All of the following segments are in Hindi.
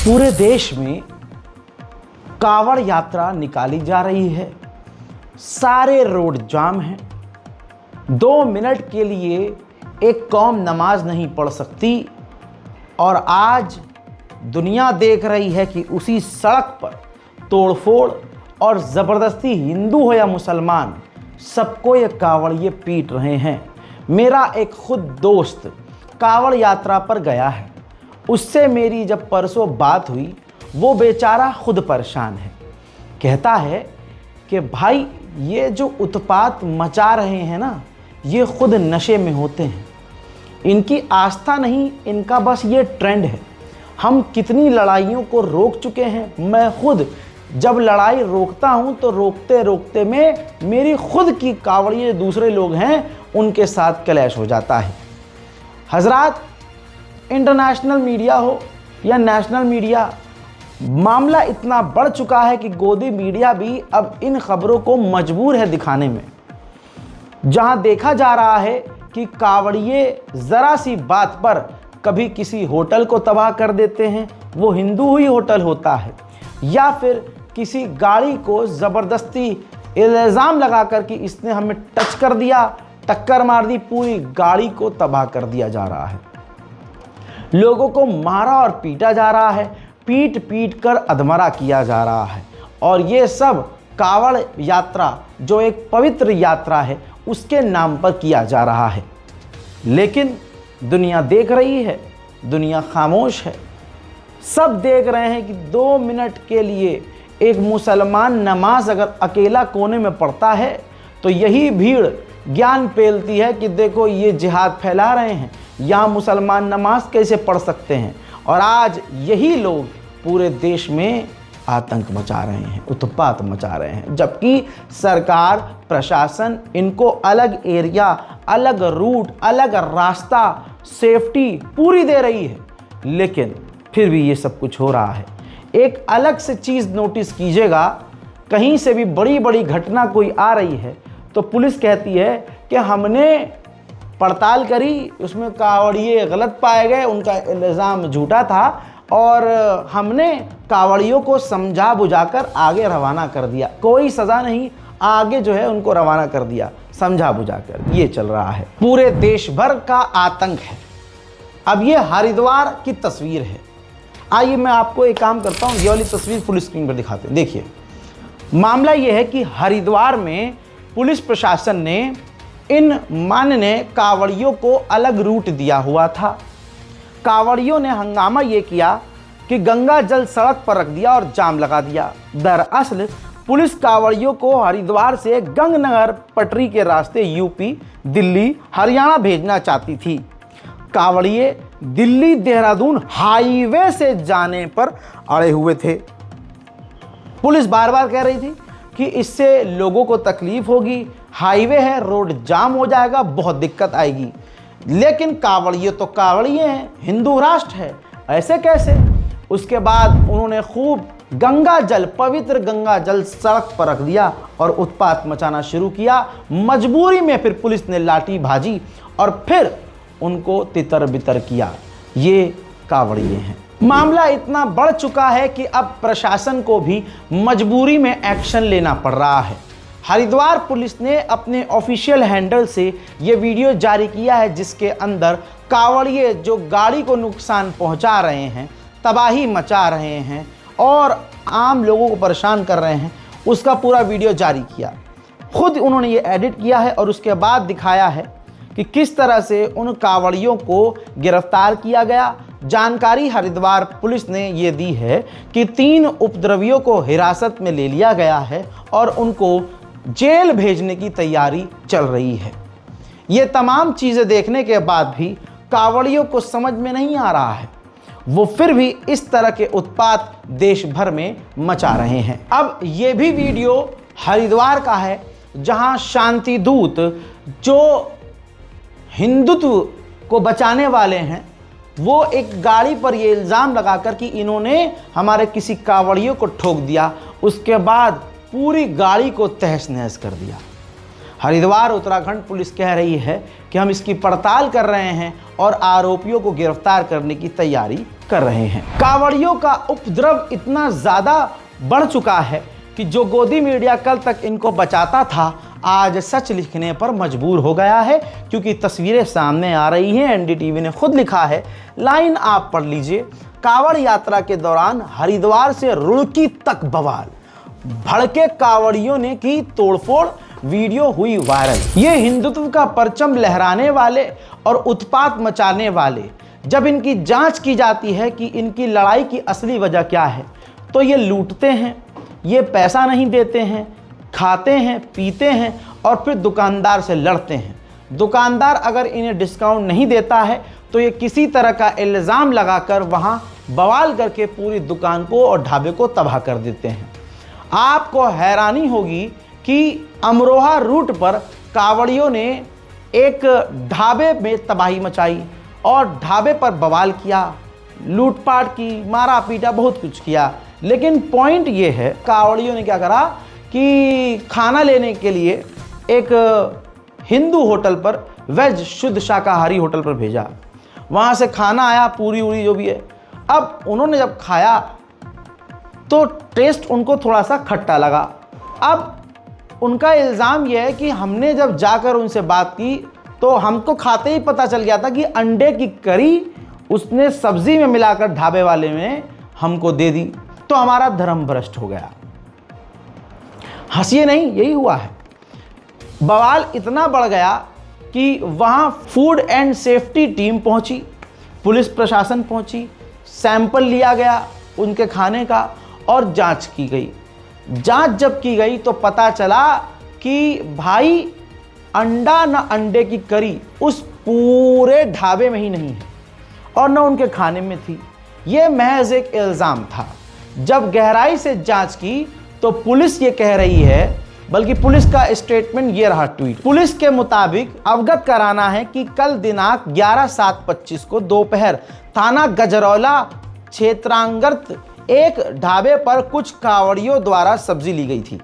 पूरे देश में कांवड़ यात्रा निकाली जा रही है। सारे रोड जाम हैं। 2 मिनट के लिए एक कौम नमाज नहीं पढ़ सकती और आज दुनिया देख रही है कि उसी सड़क पर तोड़फोड़ और ज़बरदस्ती हिंदू हो या मुसलमान सबको ये कांवड़िए पीट रहे हैं। मेरा एक खुद दोस्त कांवड़ यात्रा पर गया है। उससे मेरी जब परसों बात हुई, वो बेचारा खुद परेशान है। कहता है कि भाई ये जो उत्पात मचा रहे हैं ना, ये खुद नशे में होते हैं। इनकी आस्था नहीं, इनका बस ये ट्रेंड है। हम कितनी लड़ाइयों को रोक चुके हैं। मैं खुद जब लड़ाई रोकता हूं तो रोकते रोकते में मेरी खुद की कांवड़िए दूसरे लोग हैं उनके साथ क्लैश हो जाता है। हजरात, इंटरनेशनल मीडिया हो या नेशनल मीडिया, मामला इतना बढ़ चुका है कि गोदी मीडिया भी अब इन खबरों को मजबूर है दिखाने में। जहां देखा जा रहा है कि कांवड़िए ज़रा सी बात पर कभी किसी होटल को तबाह कर देते हैं, वो हिंदू ही होटल होता है, या फिर किसी गाड़ी को ज़बरदस्ती इल्ज़ाम लगा कर कि इसने हमें टच कर दिया, टक्कर मार दी, पूरी गाड़ी को तबाह कर दिया जा रहा है। लोगों को मारा और पीटा जा रहा है, पीट पीट कर अधमरा किया जा रहा है। और ये सब कांवड़ यात्रा जो एक पवित्र यात्रा है उसके नाम पर किया जा रहा है। लेकिन दुनिया देख रही है, दुनिया खामोश है। सब देख रहे हैं कि 2 मिनट के लिए एक मुसलमान नमाज अगर अकेला कोने में पढ़ता है तो यही भीड़ ज्ञान पेलती है कि देखो ये जिहाद फैला रहे हैं, यहाँ मुसलमान नमाज कैसे पढ़ सकते हैं। और आज यही लोग पूरे देश में आतंक मचा रहे हैं, उत्पात मचा रहे हैं, जबकि सरकार प्रशासन इनको अलग एरिया, अलग रूट, अलग रास्ता, सेफ्टी पूरी दे रही है। लेकिन फिर भी ये सब कुछ हो रहा है। एक अलग से चीज़ नोटिस कीजिएगा, कहीं से भी बड़ी बड़ी घटना कोई आ रही है तो पुलिस कहती है कि हमने पड़ताल करी, उसमें कांवड़िए गलत पाए गए, उनका इल्ज़ाम झूठा था और हमने कांवड़ियों को समझा बुझाकर आगे रवाना कर दिया। कोई सज़ा नहीं, आगे जो है उनको रवाना कर दिया समझा बुझाकर। ये चल रहा है, पूरे देश भर का आतंक है। अब ये हरिद्वार की तस्वीर है। आइए मैं आपको एक काम करता हूँ, ये वाली तस्वीर फुल स्क्रीन पर दिखाते हैं। देखिए, मामला ये है कि हरिद्वार में पुलिस प्रशासन ने इन माननीय कांवड़ियों को अलग रूट दिया हुआ था। कांवड़ियों ने हंगामा ये किया कि गंगा जल सड़क पर रख दिया और जाम लगा दिया। दरअसल पुलिस कांवड़ियों को हरिद्वार से गंगनगर पटरी के रास्ते यूपी, दिल्ली, हरियाणा भेजना चाहती थी। कांवड़िए दिल्ली देहरादून हाईवे से जाने पर अड़े हुए थे। पुलिस बार बार कह रही थी कि इससे लोगों को तकलीफ होगी, हाईवे है, रोड जाम हो जाएगा, बहुत दिक्कत आएगी। लेकिन कांवड़िए तो कांवड़िए हैं, हिंदू राष्ट्र है, ऐसे कैसे। उसके बाद उन्होंने खूब गंगा जल, पवित्र गंगा जल सड़क पर रख दिया और उत्पात मचाना शुरू किया। मजबूरी में फिर पुलिस ने लाठी भाजी और फिर उनको तितर बितर किया। ये कांवड़िए हैं। मामला इतना बढ़ चुका है कि अब प्रशासन को भी मजबूरी में एक्शन लेना पड़ रहा है। हरिद्वार पुलिस ने अपने ऑफिशियल हैंडल से ये वीडियो जारी किया है जिसके अंदर कांवड़िए जो गाड़ी को नुकसान पहुंचा रहे हैं, तबाही मचा रहे हैं और आम लोगों को परेशान कर रहे हैं, उसका पूरा वीडियो जारी किया। खुद उन्होंने ये एडिट किया है और उसके बाद दिखाया है कि किस तरह से उन कांवड़ियों को गिरफ्तार किया गया। जानकारी हरिद्वार पुलिस ने ये दी है कि 3 उपद्रवियों को हिरासत में ले लिया गया है और उनको जेल भेजने की तैयारी चल रही है। ये तमाम चीज़ें देखने के बाद भी कांवड़ियों को समझ में नहीं आ रहा है, वो फिर भी इस तरह के उत्पात देश भर में मचा रहे हैं। अब ये भी वीडियो हरिद्वार का है जहां शांति दूत जो हिंदुत्व को बचाने वाले हैं वो एक गाड़ी पर ये इल्ज़ाम लगाकर कि इन्होंने हमारे किसी कांवड़ियों को ठोक दिया, उसके बाद पूरी गाड़ी को तहस नहस कर दिया। हरिद्वार उत्तराखंड पुलिस कह रही है कि हम इसकी पड़ताल कर रहे हैं और आरोपियों को गिरफ्तार करने की तैयारी कर रहे हैं। कांवड़ियों का उपद्रव इतना ज्यादा बढ़ चुका है कि जो गोदी मीडिया कल तक इनको बचाता था आज सच लिखने पर मजबूर हो गया है, क्योंकि तस्वीरें सामने आ रही हैं। एनडीटीवी ने खुद लिखा है, लाइन आप पढ़ लीजिए। कांवड़ यात्रा के दौरान हरिद्वार से रुड़की तक बवाल, भड़के कांवड़ियों ने की तोड़फोड़, वीडियो हुई वायरल। ये हिंदुत्व का परचम लहराने वाले और उत्पात मचाने वाले, जब इनकी जांच की जाती है कि इनकी लड़ाई की असली वजह क्या है, तो ये लूटते हैं, ये पैसा नहीं देते हैं, खाते हैं, पीते हैं और फिर दुकानदार से लड़ते हैं। दुकानदार अगर इन्हें डिस्काउंट नहीं देता है तो ये किसी तरह का इल्ज़ाम लगाकर वहाँ बवाल करके पूरी दुकान को और ढाबे को तबाह कर देते हैं। आपको हैरानी होगी कि अमरोहा रूट पर कांवड़ियों ने एक ढाबे में तबाही मचाई और ढाबे पर बवाल किया, लूटपाट की, मारा पीटा, बहुत कुछ किया। लेकिन पॉइंट ये है, कांवड़ियों ने क्या करा कि खाना लेने के लिए एक हिंदू होटल पर, वेज शुद्ध शाकाहारी होटल पर भेजा। वहाँ से खाना आया, पूरी उड़ी जो भी है। अब उन्होंने जब खाया तो टेस्ट उनको थोड़ा सा खट्टा लगा। अब उनका इल्ज़ाम यह है कि हमने जब जाकर उनसे बात की तो हमको खाते ही पता चल गया था कि अंडे की करी उसने सब्जी में मिलाकर ढाबे वाले ने हमको दे दी, तो हमारा धर्म भ्रष्ट हो गया। हंसिए नहीं, यही हुआ है। बवाल इतना बढ़ गया कि वहाँ फूड एंड सेफ्टी टीम पहुँची, पुलिस प्रशासन पहुँची, सैंपल लिया गया उनके खाने का और जांच की गई। जांच जब की गई तो पता चला कि भाई अंडा न अंडे की करी उस पूरे ढाबे में ही नहीं है और न उनके खाने में थी। ये महज एक इल्ज़ाम था। जब गहराई से जांच की तो पुलिस ये कह रही है, बल्कि पुलिस का स्टेटमेंट ये रहा, ट्वीट। पुलिस के मुताबिक अवगत कराना है कि कल दिनांक 11/7/25 को दोपहर थाना गजरौला क्षेत्रांतर्गत एक ढाबे पर कुछ कांवड़ियों द्वारा सब्जी ली गई थी,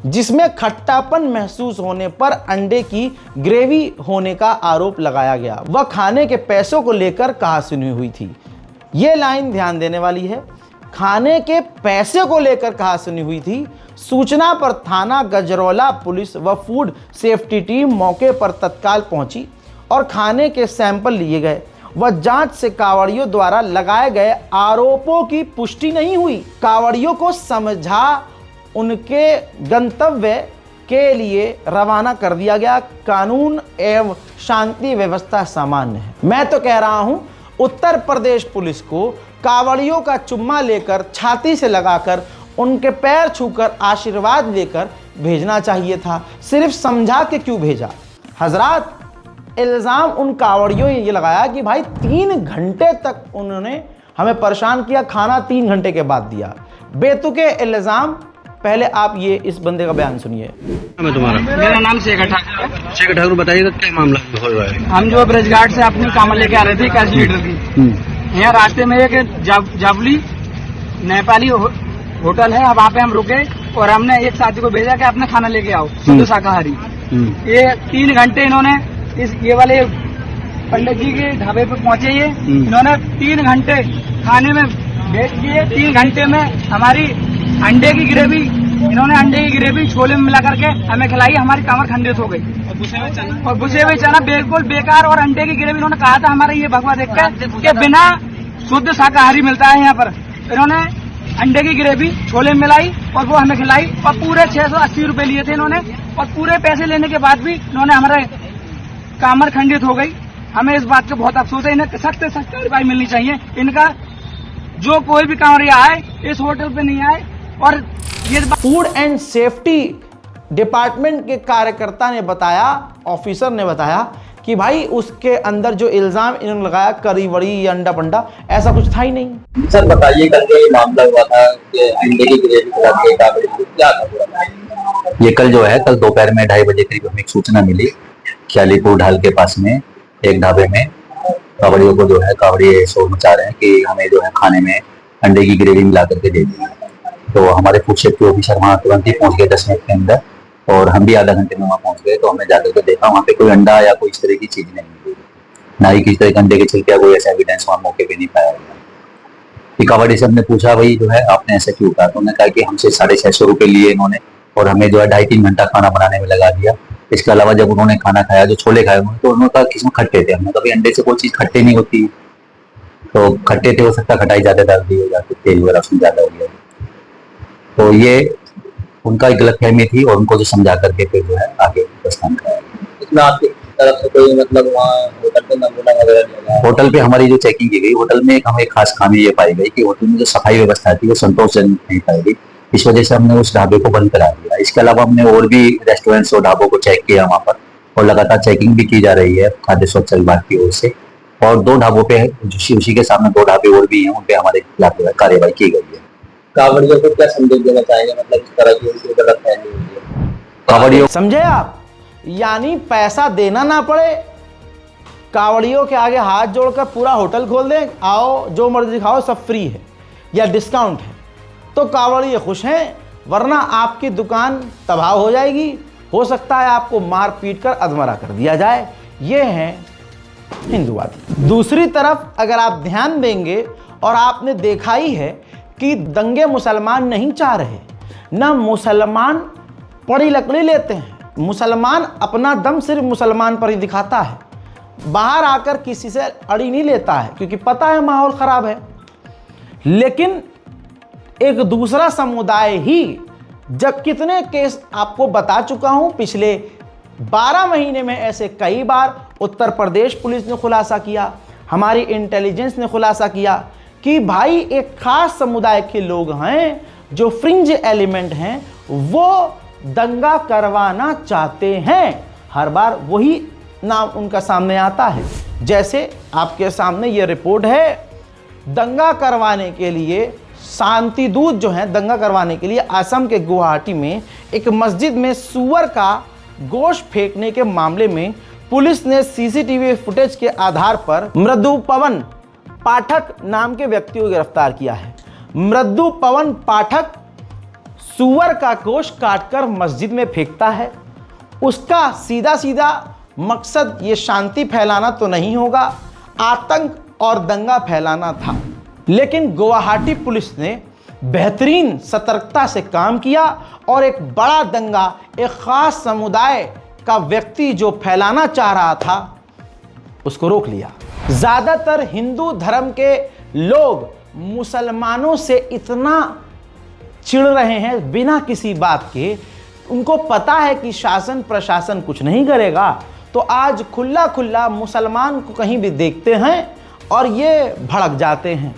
जिसमें खट्टापन महसूस होने पर अंडे की ग्रेवी होने का आरोप लगाया गया। वह खाने के पैसों को लेकर कहासुनी हुई थी। ये लाइन ध्यान देने वाली है, खाने के पैसे को लेकर कहासुनी हुई थी। सूचना पर थाना गजरौला पुलिस व फूड सेफ्टी टीम मौके पर तत्काल पहुंची और खाने के सैंपल लिए गए। वह जांच से कांवड़ियों द्वारा लगाए गए आरोपों की पुष्टि नहीं हुई। कांवड़ियों को समझा उनके गंतव्य के लिए रवाना कर दिया गया। कानून एवं शांति व्यवस्था सामान्य है। मैं तो कह रहा हूं, उत्तर प्रदेश पुलिस को कांवड़ियों का चुम्मा लेकर, छाती से लगाकर, उनके पैर छूकर आशीर्वाद लेकर भेजना चाहिए था। सिर्फ समझा के क्यों भेजा? हजरात, इल्ज़ाम उन कांवड़ियों ने ये लगाया कि भाई 3 घंटे तक उन्होंने हमें परेशान किया, खाना 3 घंटे के बाद दिया। बेतुके इल्ज़ाम। पहले आप ये इस बंदे का बयान सुनिए। तुम्हारा? मेरा नाम शेखर ठाकुर है। शेखर ठाकुर, बताइएगा क्या मामला हो रहा है? हम जो ब्रजघाट से अपनी कामल लेके आ रहे थे 81 लीटर की। यहाँ रास्ते में एक जावली नेपाली होटल है, वहाँ पे हम रुके और हमने एक साथी को भेजा कि अपना खाना लेके आओ, शुद्ध शाकाहारी। ये 3 घंटे इन्होंने ये वाले पंडित जी के ढाबे पे पहुंचे। ये इन्होंने 3 घंटे खाने में भेज दिए। 3 घंटे में हमारी अंडे की ग्रेवी, इन्होंने अंडे की ग्रेवी छोले में मिला करके हमें खिलाई। हमारी कमर खंडित हो गई। और बुसे हुए चना बिल्कुल बेकार। और अंडे की ग्रेवी इन्होंने कहा था हमारा ये भगवा देख के बिना शुद्ध शाकाहारी मिलता है यहाँ पर। इन्होंने अंडे की ग्रेवी छोले में मिलाई और वो हमें खिलाई और पूरे 680 रुपए लिए थे इन्होंने। और पूरे पैसे लेने के बाद भी इन्होंने हमारे कमर खंडित हो गई। हमें इस बात का बहुत अफसोस है। इन्हें सख्त से सख्त कार्रवाई मिलनी चाहिए। इनका जो कोई भी कांवड़िया आए इस होटल पे नहीं आए। और ये फूड एंड सेफ्टी डिपार्टमेंट के कार्यकर्ता ने बताया, ऑफिसर ने बताया कि भाई उसके अंदर जो इल्जाम इन्होंने लगाया, करी वड़ी या अंडा पंडा, ऐसा कुछ था ही नहीं। सर बताइए, कल जो ये मामला हुआ था कि अंडे की ग्रेवी क्या था? ये कल जो है, कल दोपहर में 2:30 बजे करीब हमें एक सूचना मिली कि अलीपुर ढाल के पास में एक ढाबे में कांवड़ियों को जो है, कांवड़िए शोर मचा रहे हैं कि हमें जो है खाने में अंडे की ग्रेवी मिला करके दे दी। तो हमारे फूड सेफ्टी ऑफिसर वहाँ तुरंत ही पहुंच गए 10 मिनट के अंदर, और हम भी आधा घंटे में वहाँ पहुंच गए। तो हमने जाकर के देखा, वहाँ पे कोई अंडा या कोई इस तरह की चीज नहीं मिली, ना ही किसी तरह के अंडे के छिलके या कोई ऐसा एविडेंस वहाँ मौके पे नहीं पाया गया। कि कबाड़ी से हमने पूछा भाई जो है आपने ऐसा क्यों कहा, तो उन्होंने कहा कि हमसे 650 रुपये लिए इन्होंने और हमें जो है 2.5-3 घंटा खाना बनाने में लगा दिया। इसके अलावा जब उन्होंने खाना खाया, जो छोले खाए उन्होंने, तो उन्होंने कहा कि इसमें खट्टे थे। हमने कभी अंडे से कोई चीज खट्टे नहीं होती, तो खट्टे थे, हो सकता है खटाई ज्यादा डाल दी हो या फिर तेल वगैरह उसमें ज्यादा हो गया। तो ये उनका एक गलतफहमी थी और उनको जो समझा करके फिर जो है आगे प्रस्थान कराया। इसमें आपकी तरफ से कोई मतलब वहाँ होटल पे नमूना वगैरह नहीं लगा? होटल पे हमारी जो चेकिंग की गई, होटल में हमें एक खास खामी ये पाई गई कि होटल में जो सफाई व्यवस्था थी वो संतोषजनक नहीं पाई गई। इस वजह से हमने उस ढाबे को बंद करा दिया। इसके अलावा हमने और भी रेस्टोरेंट्स और ढाबों को चेक किया वहाँ पर, और लगातार चेकिंग भी की जा रही है खाद्य सुरक्षा विभाग की ओर से। और 2 ढाबों पे, उसी के सामने 2 ढाबे और भी हैं, उन पे हमारे खिलाफ कार्रवाई की गई है। कावड़ियों को क्या संदेश देना चाहेंगे, मतलब इस तरह की उनकी गलतफहमी हुई है? कावड़ियों समझे आप? यानी पैसा देना ना पड़े, कावड़ियों के आगे हाथ जोड़कर पूरा होटल खोल दें, आओ जो मर्जी खाओ, सब फ्री है या डिस्काउंट है, तो कावड़िए खुश हैं, वरना आपकी दुकान तबाह हो जाएगी। हो सकता है आपको मार पीट कर अधमरा कर दिया जाए। ये हैं हिंदूवादी। दूसरी तरफ अगर आप ध्यान देंगे, और आपने देखा ही है कि दंगे मुसलमान नहीं चाह रहे, ना मुसलमान पड़ी लकड़ी लेते हैं। मुसलमान अपना दम सिर्फ मुसलमान पर ही दिखाता है, बाहर आकर किसी से अड़ी नहीं लेता है, क्योंकि पता है माहौल खराब है। लेकिन एक दूसरा समुदाय ही, जब कितने केस आपको बता चुका हूं, पिछले 12 महीने में ऐसे कई बार उत्तर प्रदेश पुलिस ने खुलासा किया, हमारी इंटेलिजेंस ने खुलासा किया कि भाई एक खास समुदाय के लोग हैं जो फ्रिंज एलिमेंट हैं, वो दंगा करवाना चाहते हैं। हर बार वही नाम उनका सामने आता है। जैसे आपके सामने ये रिपोर्ट है, दंगा करवाने के लिए शांति दूत जो हैं, दंगा करवाने के लिए असम के गुवाहाटी में एक मस्जिद में सूअर का गोश्त फेंकने के मामले में पुलिस ने सीसीटीवी फुटेज के आधार पर मृदु पवन पाठक नाम के व्यक्ति को गिरफ्तार किया है। मृदु पवन पाठक सूअर का गोश्त काटकर मस्जिद में फेंकता है। उसका सीधा सीधा मकसद ये शांति फैलाना तो नहीं होगा, आतंक और दंगा फैलाना था। लेकिन गुवाहाटी पुलिस ने बेहतरीन सतर्कता से काम किया और एक बड़ा दंगा, एक खास समुदाय का व्यक्ति जो फैलाना चाह रहा था, उसको रोक लिया। ज़्यादातर हिंदू धर्म के लोग मुसलमानों से इतना चिढ़ रहे हैं बिना किसी बात के, उनको पता है कि शासन प्रशासन कुछ नहीं करेगा, तो आज खुला खुला मुसलमान को कहीं भी देखते हैं और ये भड़क जाते हैं,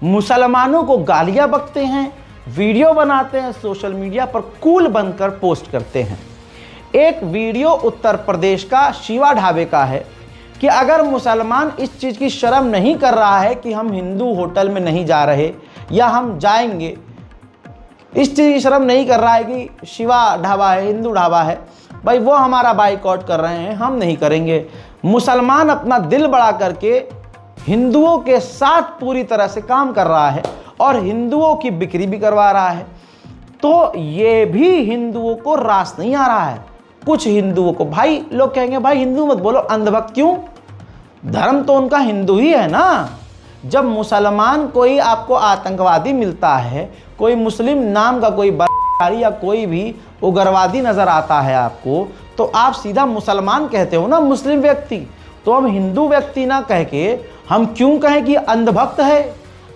मुसलमानों को गालियां बकते हैं, वीडियो बनाते हैं, सोशल मीडिया पर कूल बनकर पोस्ट करते हैं। एक वीडियो उत्तर प्रदेश का शिवा ढाबे का है कि अगर मुसलमान इस चीज़ की शर्म नहीं कर रहा है कि हम हिंदू होटल में नहीं जा रहे या हम जाएंगे, इस चीज़ की शर्म नहीं कर रहा है कि शिवा ढाबा है, हिंदू ढाबा है, भाई वो हमारा बाइकआउट कर रहे हैं, हम नहीं करेंगे। मुसलमान अपना दिल बड़ा करके हिंदुओं के साथ पूरी तरह से काम कर रहा है और हिंदुओं की बिक्री भी करवा रहा है, तो ये भी हिंदुओं को रास नहीं आ रहा है। कुछ हिंदुओं को, भाई लोग कहेंगे भाई हिंदू मत बोलो, अंधभक्त क्यों? धर्म तो उनका हिंदू ही है ना। जब मुसलमान कोई आपको आतंकवादी मिलता है, कोई मुस्लिम नाम का कोई बरकारी या कोई भी उग्रवादी नजर आता है आपको, तो आप सीधा मुसलमान कहते हो ना, मुस्लिम व्यक्ति। तो हम हिंदू व्यक्ति ना कह के हम क्यों कहें कि अंधभक्त है?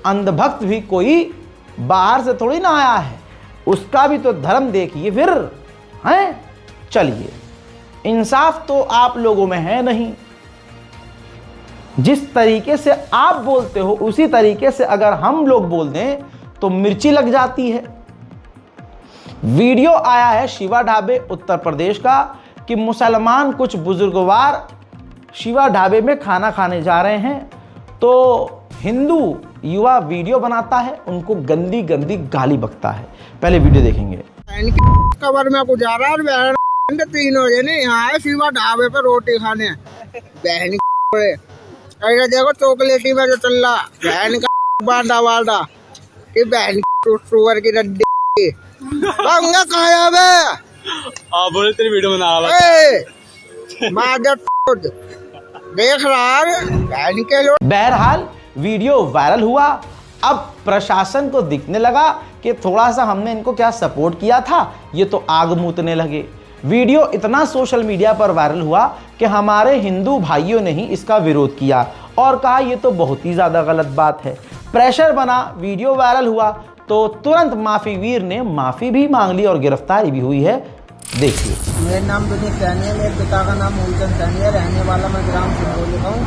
अंधभक्त भी कोई बाहर से थोड़ी ना आया है, उसका भी तो धर्म देखिए फिर, हैं? चलिए, इंसाफ तो आप लोगों में है नहीं। जिस तरीके से आप बोलते हो उसी तरीके से अगर हम लोग बोल दें तो मिर्ची लग जाती है। वीडियो आया है शिवा ढाबे उत्तर प्रदेश का कि मुसलमान कुछ बुजुर्गवार शिवा ढाबे में खाना खाने जा रहे हैं, तो हिंदू युवा वीडियो बनाता है, उनको गंदी गंदी गाली बकता है। पहले वीडियो देखेंगे। कबर में गुजारा और बहन 3 बजे यहाँ है शिवा ढाबे पे रोटी खाने, बहन अरे देखो चॉकलेटी में जो चल रहा, बहन का बांधा वाला कि बहन सुअर की रड्डी पंगा खाया बे। बोले तेरी वीडियो बना रहा देख रहा है बहन के लोग। बहरहाल वीडियो वायरल हुआ अब प्रशासन को दिखने लगा कि थोड़ा सा हमने इनको क्या सपोर्ट किया था, ये तो आग मूतने लगे। वीडियो इतना सोशल मीडिया पर वायरल हुआ कि हमारे हिंदू भाइयों ने ही इसका विरोध किया और कहा ये तो बहुत ही ज़्यादा गलत बात है। प्रेशर बना, वीडियो वायरल हुआ तो तुरंत माफ़ी वीर ने माफ़ी भी मांग ली और गिरफ्तारी भी हुई है। देखिए। मेरा नाम विनीत सैनी है, मेरे पिता का नाम मूलचंद सैनी है, रहने वाला मैं ग्राम सिंगोली का हूँ।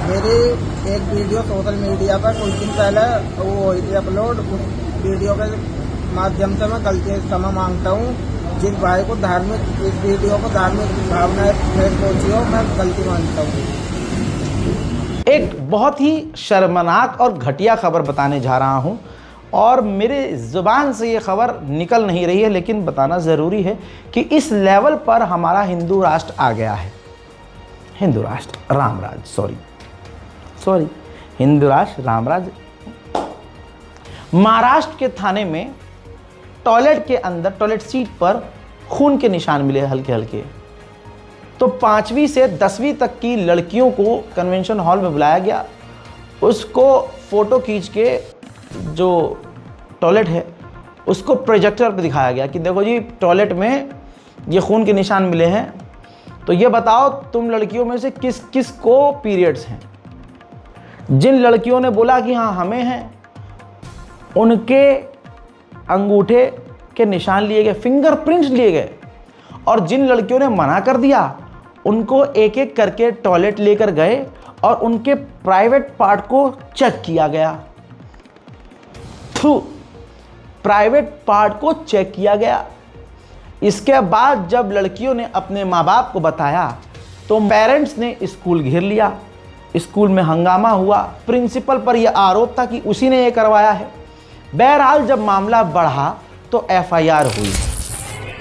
मेरी एक वीडियो सोशल मीडिया पर कुछ दिन पहले वो हुई थी अपलोड। उस वीडियो के माध्यम से मैं गलती से क्षमा मांगता हूँ। जिस भाई को धार्मिक इस वीडियो को धार्मिक भावनाएं ठेस पहुंची हो, मैं गलती मानता हूँ। एक बहुत ही शर्मनाक और घटिया खबर बताने जा रहा हूँ और मेरे ज़ुबान से ये खबर निकल नहीं रही है, लेकिन बताना ज़रूरी है कि इस लेवल पर हमारा हिंदू राष्ट्र आ गया है। हिंदू राष्ट्र रामराज, सॉरी हिंदू राष्ट्र रामराज। महाराष्ट्र के थाने में टॉयलेट के अंदर, टॉयलेट सीट पर खून के निशान मिले हल्के हल्के। तो 5वीं से 10वीं तक की लड़कियों को कन्वेंशन हॉल में बुलाया गया। उसको फ़ोटो खींच के जो टॉयलेट है उसको प्रोजेक्टर पर दिखाया गया कि देखो जी टॉयलेट में ये खून के निशान मिले हैं, तो ये बताओ तुम लड़कियों में से किस किस को पीरियड्स हैं। जिन लड़कियों ने बोला कि हाँ हमें हैं, उनके अंगूठे के निशान लिए गए, फिंगरप्रिंट्स लिए गए। और जिन लड़कियों ने मना कर दिया उनको एक एक करके टॉयलेट लेकर गए और उनके प्राइवेट पार्ट को चेक किया गया। प्राइवेट पार्ट को चेक किया गया। इसके बाद जब लड़कियों ने अपने माँ बाप को बताया तो पेरेंट्स ने स्कूल घेर लिया। स्कूल में हंगामा हुआ। प्रिंसिपल पर यह आरोप था कि उसी ने यह करवाया है। बहरहाल जब मामला बढ़ा तो एफआईआर हुई।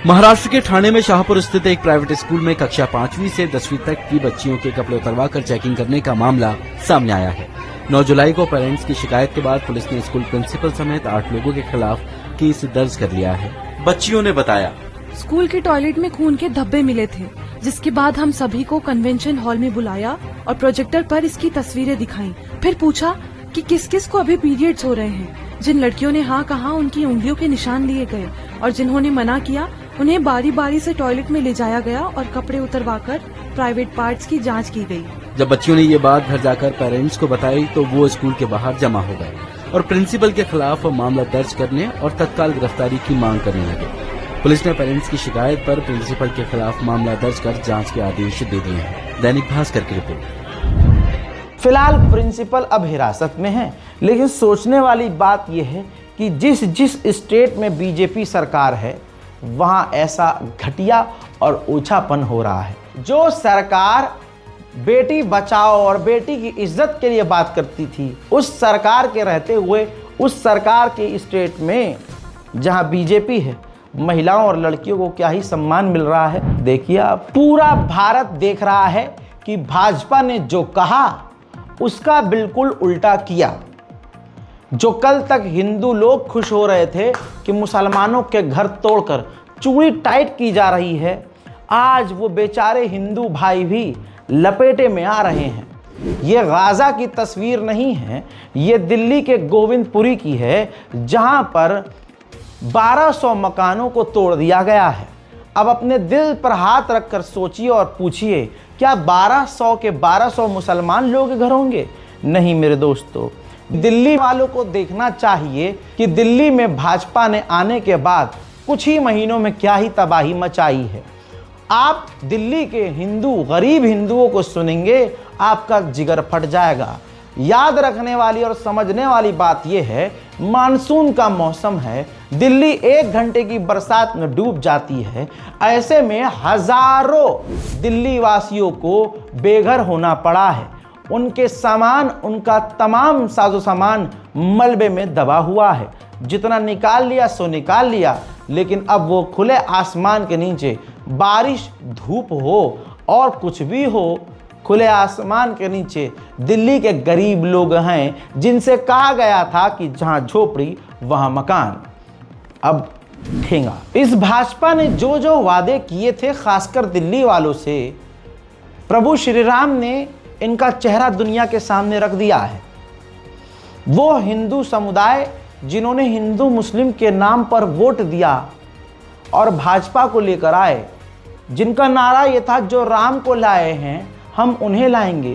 महाराष्ट्र के ठाणे में शाहपुर स्थित एक प्राइवेट स्कूल में कक्षा 5वीं से 10वीं तक की बच्चियों के कपड़े उतरवाकर चेकिंग करने का मामला सामने आया है। 9 जुलाई को पेरेंट्स की शिकायत के बाद पुलिस ने स्कूल प्रिंसिपल समेत 8 लोगों के खिलाफ केस दर्ज कर लिया है। बच्चियों ने बताया, स्कूल के टॉयलेट में खून के धब्बे मिले थे, जिसके बाद हम सभी को कन्वेंशन हॉल में बुलाया और प्रोजेक्टर पर इसकी तस्वीरें दिखाई। फिर पूछा कि किस किस को अभी पीरियड्स हो रहे हैं। जिन लड़कियों ने हाँ कहा उनकी उंगलियों के निशान लिए गए और जिन्होंने मना किया उन्हें बारी बारी से टॉयलेट में ले जाया गया और कपड़े उतरवाकर प्राइवेट पार्ट्स की जांच की गई। जब बच्चियों ने ये बात घर जाकर पेरेंट्स को बताई तो वो स्कूल के बाहर जमा हो गए और प्रिंसिपल के खिलाफ मामला दर्ज करने और तत्काल गिरफ्तारी की मांग करने लगे। पुलिस ने पेरेंट्स की शिकायत पर प्रिंसिपल के खिलाफ मामला दर्ज कर जांच के आदेश दे दिए हैं। दैनिक भास्कर की रिपोर्ट। फिलहाल प्रिंसिपल अब हिरासत में है, लेकिन सोचने वाली बात यह है कि जिस स्टेट में बीजेपी सरकार है वहां ऐसा घटिया और ओछापन हो रहा है। जो सरकार बेटी बचाओ और बेटी की इज्जत के लिए बात करती थी, उस सरकार के रहते हुए उस सरकार के स्टेट में जहां बीजेपी है, महिलाओं और लड़कियों को क्या ही सम्मान मिल रहा है। देखिए आप, पूरा भारत देख रहा है कि भाजपा ने जो कहा उसका बिल्कुल उल्टा किया। जो कल तक हिंदू लोग खुश हो रहे थे कि मुसलमानों के घर तोड़कर चूड़ी टाइट की जा रही है, आज वो बेचारे हिंदू भाई भी लपेटे में आ रहे हैं। ये गाज़ा की तस्वीर नहीं है, ये दिल्ली के गोविंदपुरी की है, जहां पर 1200 मकानों को तोड़ दिया गया है। अब अपने दिल पर हाथ रखकर सोचिए और पूछिए, क्या 1200 के 1200 मुसलमान लोग घर होंगे? नहीं मेरे दोस्तों, दिल्ली वालों को देखना चाहिए कि दिल्ली में भाजपा ने आने के बाद कुछ ही महीनों में क्या ही तबाही मचाई है। आप दिल्ली के हिंदू, गरीब हिंदुओं को सुनेंगे, आपका जिगर फट जाएगा। याद रखने वाली और समझने वाली बात यह है, मानसून का मौसम है, दिल्ली 1 घंटे की बरसात में डूब जाती है। ऐसे में हजारों दिल्ली वासियों को बेघर होना पड़ा है। उनके सामान, उनका तमाम साजो सामान मलबे में दबा हुआ है। जितना निकाल लिया सो निकाल लिया, लेकिन अब वो खुले आसमान के नीचे, बारिश धूप हो और कुछ भी हो, खुले आसमान के नीचे दिल्ली के गरीब लोग हैं जिनसे कहा गया था कि जहां झोपड़ी वहां मकान, अब ठेंगा। इस भाजपा ने जो जो वादे किए थे खासकर दिल्ली वालों से, प्रभु श्री राम ने इनका चेहरा दुनिया के सामने रख दिया है। वो हिंदू समुदाय जिन्होंने हिंदू मुस्लिम के नाम पर वोट दिया और भाजपा को लेकर आए, जिनका नारा ये था जो राम को लाए हैं हम उन्हें लाएंगे,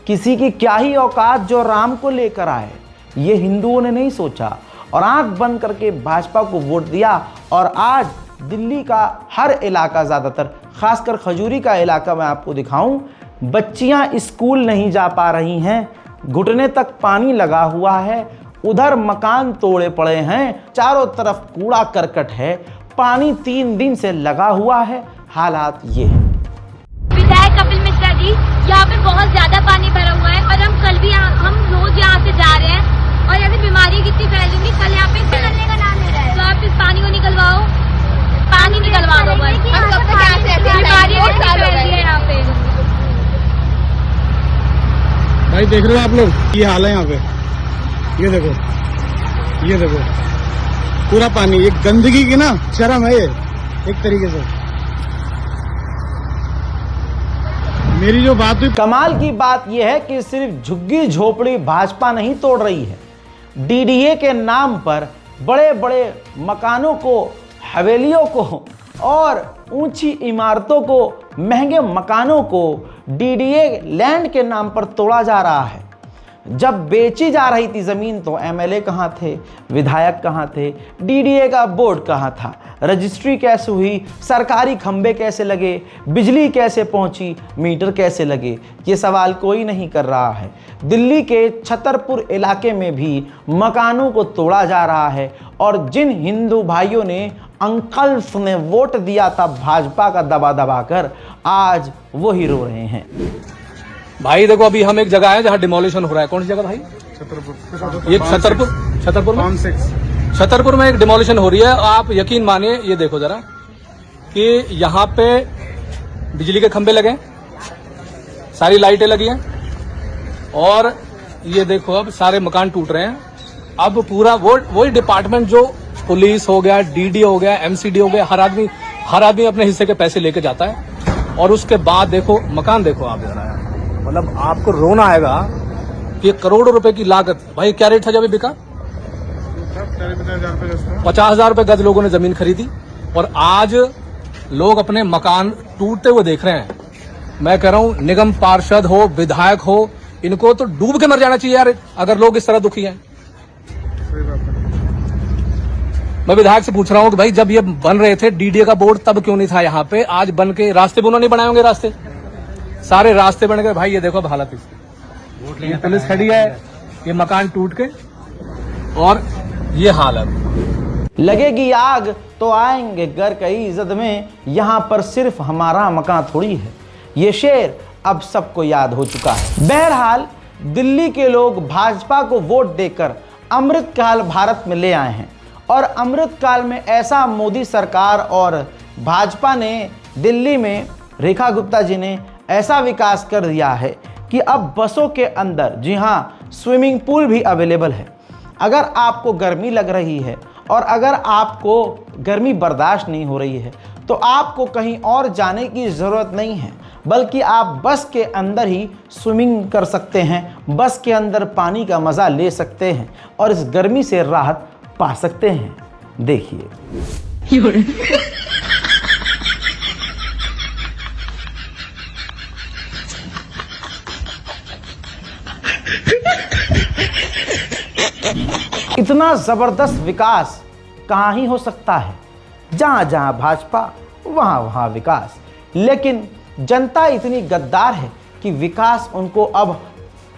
किसी की क्या ही औकात जो राम को लेकर आए, ये हिंदुओं ने नहीं सोचा और आंख बंद करके भाजपा को वोट दिया। और आज दिल्ली का हर इलाका, ज़्यादातर खासकर खजूरी का इलाका मैं आपको दिखाऊं, बच्चियां स्कूल नहीं जा पा रही हैं, घुटने तक पानी लगा हुआ है, उधर मकान तोड़े पड़े हैं, चारों तरफ कूड़ा करकट है, पानी 3 दिन से लगा हुआ है। हालात ये है। विधायक कपिल मिश्रा जी, यहाँ पे बहुत ज्यादा पानी भरा हुआ है और हम रोज यहाँ से जा रहे हैं और यहाँ बीमारी कितनी फैल रही, कल यहाँ पे निकलने का नाम ले रहा है, तो आप इस पानी को निकलवाओ, पानी निकलवा दो बस। बीमारी फैल रही है यहाँ पे। भाई देख रहे हो आप लोग, ये हाल है यहाँ पे, ये देखो पूरा पानी, ये गंदगी की ना शर्म है ये एक तरीके से। मेरी जो बात हुई, कमाल की बात यह है कि सिर्फ झुग्गी झोपड़ी भाजपा नहीं तोड़ रही है, डीडीए के नाम पर बड़े बड़े मकानों को, हवेलियों को और ऊंची इमारतों को, महंगे मकानों को डीडीए लैंड के नाम पर तोड़ा जा रहा है। जब बेची जा रही थी ज़मीन तो एमएलए कहाँ थे, विधायक कहाँ थे, डीडीए का बोर्ड कहाँ था, रजिस्ट्री कैसे हुई, सरकारी खंबे कैसे लगे, बिजली कैसे पहुंची, मीटर कैसे लगे, ये सवाल कोई नहीं कर रहा है। दिल्ली के छतरपुर इलाके में भी मकानों को तोड़ा जा रहा है और जिन हिंदू भाइयों ने, अंकल्स ने वोट दिया था भाजपा का दबा दबा कर, आज वही रो रहे हैं। भाई देखो, अभी हम एक जगह है जहाँ डिमोलिशन हो रहा है। कौन सी जगह भाई? छतरपुर। ये छतरपुर में छतरपुर में एक डिमोलिशन हो रही है। आप यकीन मानिए, ये देखो जरा कि यहाँ पे बिजली के खंभे लगे, सारी लाइटें लगी हैं और ये देखो अब सारे मकान टूट रहे हैं। अब पूरा वही डिपार्टमेंट जो पुलिस हो गया, डीडी हो गया, एमसीडी हो गया, हर आदमी अपने हिस्से के पैसे लेके जाता है और उसके बाद देखो मकान, देखो आप जरा, मतलब आपको रोना आएगा कि करोड़ों रुपए की लागत। भाई क्या रेट था जब बिका? 50,000 रुपए गज लोगों ने जमीन खरीदी और आज लोग अपने मकान टूटते हुए देख रहे हैं। मैं कह रहा हूं, निगम पार्षद हो, विधायक हो, इनको तो डूब के मर जाना चाहिए यार, अगर लोग इस तरह दुखी हैं। मैं विधायक से पूछ रहा हूं कि भाई जब ये बन रहे थे डीडीए का बोर्ड, तब क्यों नहीं था यहाँ पे? आज बन के रास्ते उन्होंने बनाए होंगे, रास्ते सारे रास्ते बन गए। भाई ये देखो अब हालत इसकी, ये पुलिस खड़ी है, ये मकान टूट के और ये हालत। लगेगी आग तो आएंगे घर कई इज्जत में, यहाँ पर सिर्फ हमारा मकान थोड़ी है, ये शेर अब सबको याद हो चुका है। बहरहाल दिल्ली के लोग भाजपा को वोट देकर अमृतकाल भारत में ले आए हैं और अमृतकाल में ऐसा मोदी सरकार और भाजपा ने दिल्ली में, रेखा गुप्ता जी ने ऐसा विकास कर दिया है कि अब बसों के अंदर, जी हाँ, स्विमिंग पूल भी अवेलेबल है। अगर आपको गर्मी लग रही है और अगर आपको गर्मी बर्दाश्त नहीं हो रही है तो आपको कहीं और जाने की ज़रूरत नहीं है, बल्कि आप बस के अंदर ही स्विमिंग कर सकते हैं, बस के अंदर पानी का मज़ा ले सकते हैं और इस गर्मी से राहत पा सकते हैं। देखिए इतना जबरदस्त विकास कहाँ ही हो सकता है, जहाँ जहाँ भाजपा वहाँ वहाँ विकास। लेकिन जनता इतनी गद्दार है कि विकास उनको अब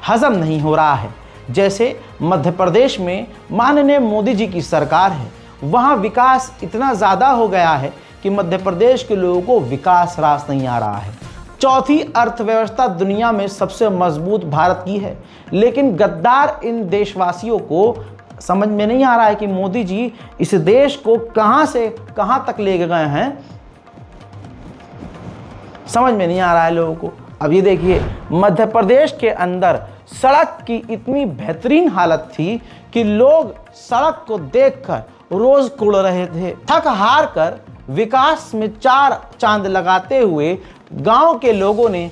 हजम नहीं हो रहा है। जैसे मध्य प्रदेश में माननीय मोदी जी की सरकार है, वहाँ विकास इतना ज़्यादा हो गया है कि मध्य प्रदेश के लोगों को विकास रास नहीं आ रहा है। चौथी अर्थव्यवस्था दुनिया में सबसे मजबूत भारत की है, लेकिन गद्दार इन देशवासियों को समझ में नहीं आ रहा है कि मोदी जी इस देश को कहां से कहां तक ले गए हैं, समझ में नहीं आ रहा है लोगों को। अब ये देखिए, मध्य प्रदेश के अंदर सड़क की इतनी बेहतरीन हालत थी कि लोग सड़क को देखकर रोज कुड़ रहे थे। थक हार कर विकास में 4 चांद लगाते हुए गांव के लोगों ने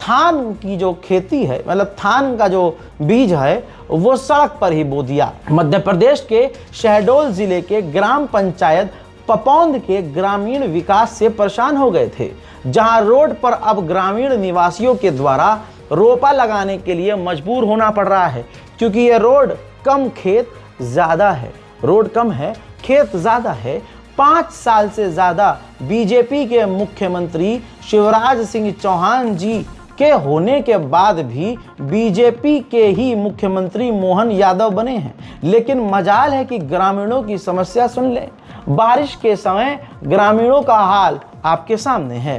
धान की जो खेती है, मतलब धान का जो बीज है वो सड़क पर ही बो दिया। मध्य प्रदेश के शहडोल जिले के ग्राम पंचायत पपौंद के ग्रामीण विकास से परेशान हो गए थे, जहां रोड पर अब ग्रामीण निवासियों के द्वारा रोपा लगाने के लिए मजबूर होना पड़ रहा है, क्योंकि ये रोड कम खेत ज़्यादा है, रोड कम है खेत ज़्यादा है। 5 साल से ज़्यादा बीजेपी के मुख्यमंत्री शिवराज सिंह चौहान जी के होने के बाद भी बीजेपी के ही मुख्यमंत्री मोहन यादव बने हैं। लेकिन मजाल है कि ग्रामीणों की समस्या सुन लें। बारिश के समय ग्रामीणों का हाल आपके सामने है।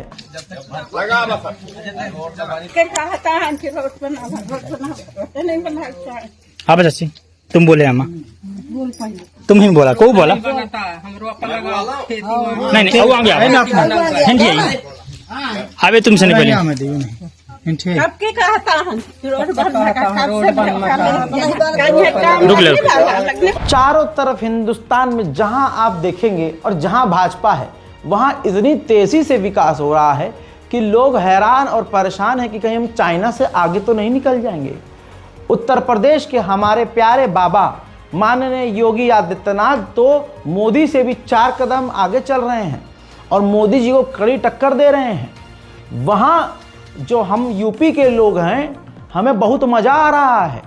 हाँ चाची तुम बोले अम्मा, तुम ही बोला, को बोला नहीं अबे तुमसे नहीं बोले चारों तरफ हिंदुस्तान में जहां आप देखेंगे और जहां भाजपा है वहां इतनी तेजी से विकास हो रहा है कि लोग हैरान और परेशान हैं कि कहीं हम चाइना से आगे तो नहीं निकल जाएंगे। उत्तर प्रदेश के हमारे प्यारे बाबा माननीय योगी आदित्यनाथ तो मोदी से भी 4 कदम आगे चल रहे हैं और मोदी जी को कड़ी टक्कर दे रहे हैं। वहाँ जो हम यूपी के लोग हैं हमें बहुत मज़ा आ रहा है।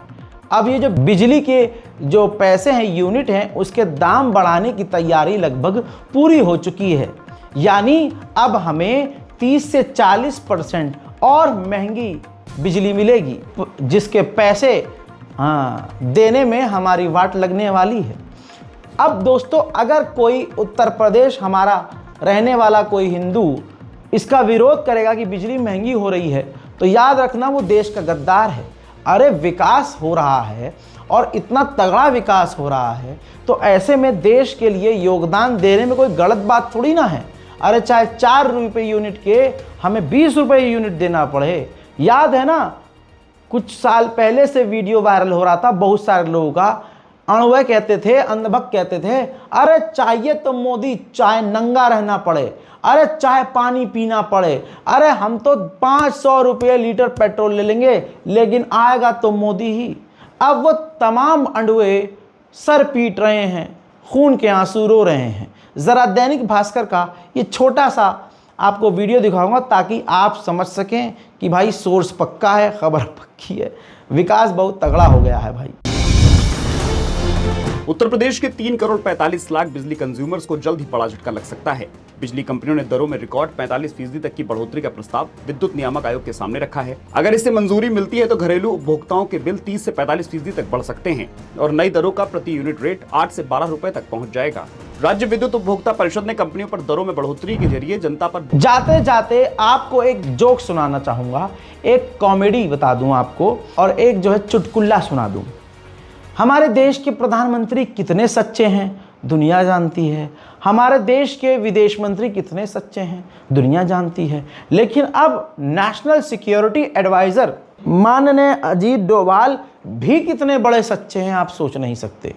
अब ये जो बिजली के जो पैसे हैं, यूनिट हैं, उसके दाम बढ़ाने की तैयारी लगभग पूरी हो चुकी है। यानी अब हमें 30 से 40% और महंगी बिजली मिलेगी, जिसके पैसे देने में हमारी वाट लगने वाली है। अब दोस्तों, अगर कोई उत्तर प्रदेश हमारा रहने वाला कोई हिंदू इसका विरोध करेगा कि बिजली महंगी हो रही है, तो याद रखना वो देश का गद्दार है। अरे विकास हो रहा है और इतना तगड़ा विकास हो रहा है, तो ऐसे में देश के लिए योगदान देने में कोई गलत बात थोड़ी ना है। अरे चाहे 4 रुपये यूनिट के हमें 20 रुपये यूनिट देना पड़े। याद है ना, कुछ साल पहले से वीडियो वायरल हो रहा था, बहुत सारे लोगों का अणुवय कहते थे, अंधभक्त कहते थे, अरे चाहिए तो मोदी चाहे नंगा रहना पड़े, अरे चाहे पानी पीना पड़े, अरे हम तो 500 रुपये लीटर पेट्रोल ले लेंगे, लेकिन आएगा तो मोदी ही। अब वो तमाम अंडुए सर पीट रहे हैं, खून के आंसू रो रहे हैं। ज़रा दैनिक भास्कर का ये छोटा सा आपको वीडियो दिखाऊंगा ताकि आप समझ सकें कि भाई सोर्स पक्का है, खबर पक्की है, विकास बहुत तगड़ा हो गया है भाई। उत्तर प्रदेश के 3 करोड़ 45 लाख बिजली कंज्यूमर्स को जल्द ही बड़ा झटका लग सकता है। बिजली कंपनियों ने दरों में रिकॉर्ड 45% तक की बढ़ोतरी का प्रस्ताव विद्युत नियामक आयोग के सामने रखा है। अगर इससे मंजूरी मिलती है तो घरेलू उपभोक्ताओं के बिल 30 से 45% तक बढ़ सकते हैं और नई दरों का प्रति यूनिट रेट 8 से 12 रुपए तक पहुंच जाएगा। राज्य विद्युत उपभोक्ता परिषद ने कंपनियों पर दरों में बढ़ोतरी के जरिए जनता पर जाते जाते आपको एक जोक सुनाना चाहूंगा, एक कॉमेडी बता दूं आपको और एक जो है चुटकुला सुना दूं। हमारे देश के प्रधानमंत्री कितने सच्चे हैं दुनिया जानती है, हमारे देश के विदेश मंत्री कितने सच्चे हैं दुनिया जानती है, लेकिन अब नेशनल सिक्योरिटी एडवाइजर माननीय अजीत डोभाल भी कितने बड़े सच्चे हैं आप सोच नहीं सकते।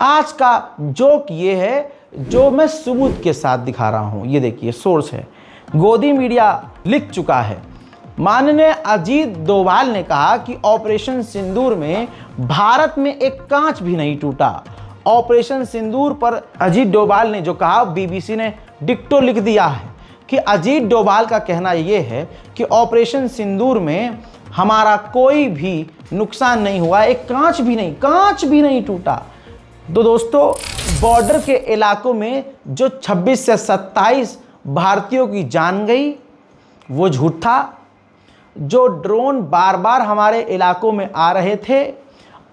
आज का जोक ये है जो मैं सबूत के साथ दिखा रहा हूं, ये देखिए सोर्स है, गोदी मीडिया लिख चुका है। माननीय अजीत डोभाल ने कहा कि ऑपरेशन सिंदूर में भारत में एक कांच भी नहीं टूटा। ऑपरेशन सिंदूर पर अजीत डोभाल ने जो कहा, बीबीसी ने डिक्टो लिख दिया है कि अजीत डोभाल का कहना यह है कि ऑपरेशन सिंदूर में हमारा कोई भी नुकसान नहीं हुआ, एक कांच भी नहीं टूटा। तो दोस्तों, बॉर्डर के इलाकों में जो 26 से 27 भारतीयों की जान गई वो झूठ था। जो ड्रोन बार बार हमारे इलाकों में आ रहे थे,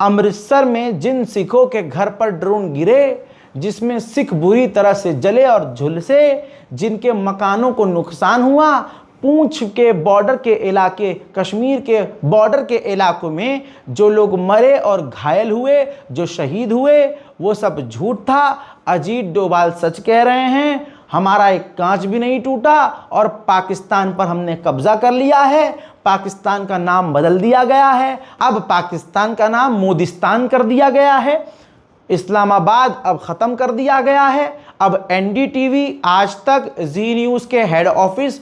अमृतसर में जिन सिखों के घर पर ड्रोन गिरे, जिसमें सिख बुरी तरह से जले और झुलसे, जिनके मकानों को नुकसान हुआ, पूंछ के बॉर्डर के इलाके, कश्मीर के बॉर्डर के इलाकों में जो लोग मरे और घायल हुए, जो शहीद हुए, वो सब झूठ था। अजीत डोभाल सच कह रहे हैं, हमारा एक कांच भी नहीं टूटा और पाकिस्तान पर हमने कब्जा कर लिया है। पाकिस्तान का नाम बदल दिया गया है, अब पाकिस्तान का नाम मोदिस्तान कर दिया गया है। इस्लामाबाद अब ख़त्म कर दिया गया है। अब एनडीटीवी, आज तक, जी न्यूज़ के हेड ऑफिस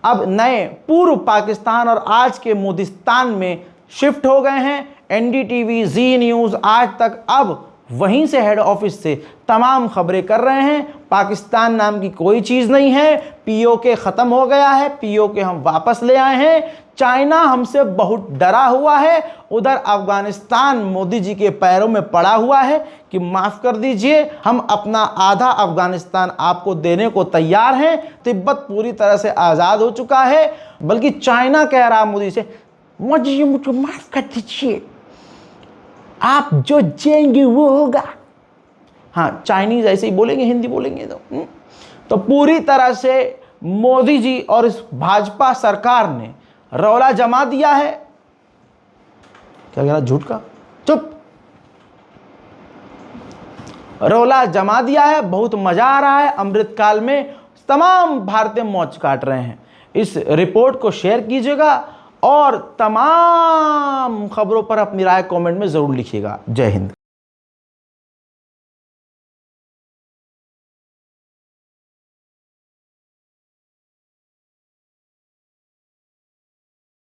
अब नए पूर्व पाकिस्तान और आज के मोदिस्तान में शिफ्ट हो गए हैं। एनडीटीवी, जी न्यूज़, आज तक अब वहीं से हेड ऑफिस से तमाम खबरें कर रहे हैं। पाकिस्तान नाम की कोई चीज़ नहीं है, पीओके ख़त्म हो गया है, पीओके हम वापस ले आए हैं। चाइना हमसे बहुत डरा हुआ है, उधर अफगानिस्तान मोदी जी के पैरों में पड़ा हुआ है कि माफ़ कर दीजिए, हम अपना आधा अफगानिस्तान आपको देने को तैयार हैं। तिब्बत पूरी तरह से आज़ाद हो चुका है, बल्कि चाइना कह रहा मोदी से, मोदी जी मुझे माफ़ कर दीजिए, आप जो चाहेंगे वो होगा। हाँ, चाइनीज ऐसे ही बोलेंगे, हिंदी बोलेंगे तो पूरी तरह से मोदी जी और इस भाजपा सरकार ने रौला जमा दिया है। क्या कह रहा, झूठ का, चुप, रौला जमा दिया है। बहुत मजा आ रहा है। अमृतकाल में तमाम भारतीय मौज काट रहे हैं। इस रिपोर्ट को शेयर कीजिएगा और तमाम खबरों पर अपनी राय कमेंट में जरूर लिखिएगा। जय हिंद।